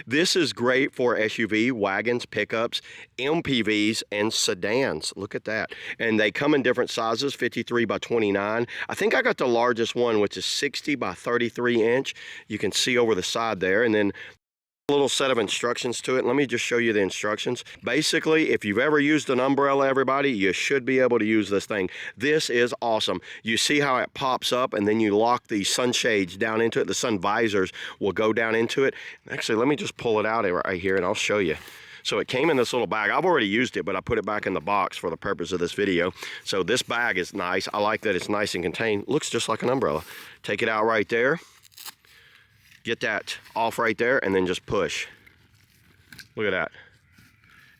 This is great for SUV, wagons, pickups, MPVs, and sedans. Look at that. And they come in different sizes, 53 by 29. I think I got the largest one, which is 60 by 33 inch. You can see over the side there. And then a little set of instructions to it. Let me just show you the instructions. Basically, if you've ever used an umbrella, everybody, you should be able to use this thing. This is awesome. You see how it pops up, and then you lock the sunshades down into it. The sun visors will go down into it. Actually, let me just pull it out right here, and I'll show you. So it came in this little bag. I've already used it, but I put it back in the box for the purpose of this video. So this bag is nice. I like that it's nice and contained. Looks just like an umbrella. Take it out right there. Get that off right there, and then just push. Look at that.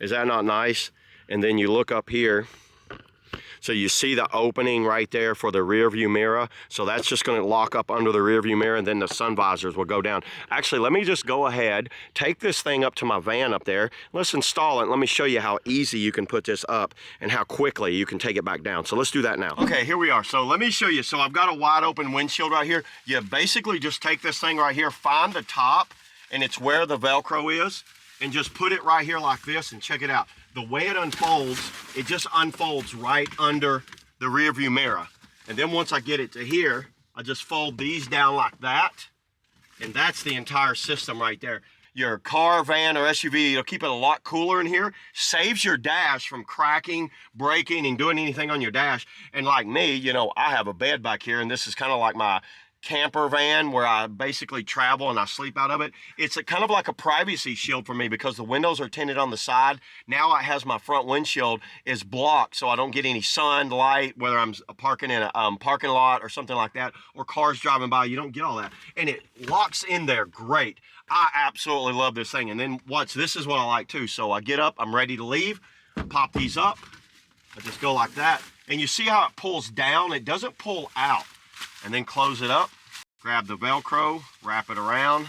Is that not nice? And then you look up here. So you see the opening right there for the rear view mirror. So that's just going to lock up under the rear view mirror, and then the sun visors will go down. Actually, let me just go ahead, take this thing up to my van up there. Let's install it. Let me show you how easy you can put this up and how quickly you can take it back down. So let's do that now. Okay, here we are. So let me show you. So I've got a wide open windshield right here. You basically just take this thing right here, find the top, and it's where the Velcro is, and just put it right here like this, and check it out. The way it unfolds, it just unfolds right under the rear view mirror. And then once I get it to here, I just fold these down like that, and that's the entire system right there. Your car, van, or SUV, it'll keep it a lot cooler in here, saves your dash from cracking, breaking, and doing anything on your dash. And like me, you know, I have a bed back here, and this is kind of like my camper van where I basically travel and I sleep out of it. It's kind of like a privacy shield for me because the windows are tinted on the side. Now it has my front windshield is blocked, so I don't get any sun, light, whether I'm parking in a parking lot or something like that, or cars driving by. You don't get all that. And it locks in there great. I absolutely love this thing. And then watch, this is what I like too. So I get up, I'm ready to leave, pop these up. I just go like that. And you see how it pulls down? It doesn't pull out. And then close it up, grab the Velcro, wrap it around,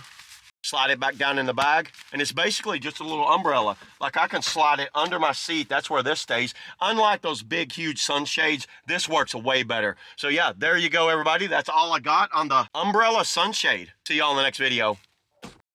slide it back down in the bag, and it's basically just a little umbrella. Like I can slide it under my seat, that's where this stays. Unlike those big, huge sunshades, this works way better. So yeah, there you go, everybody. That's all I got on the umbrella sunshade. See y'all in the next video.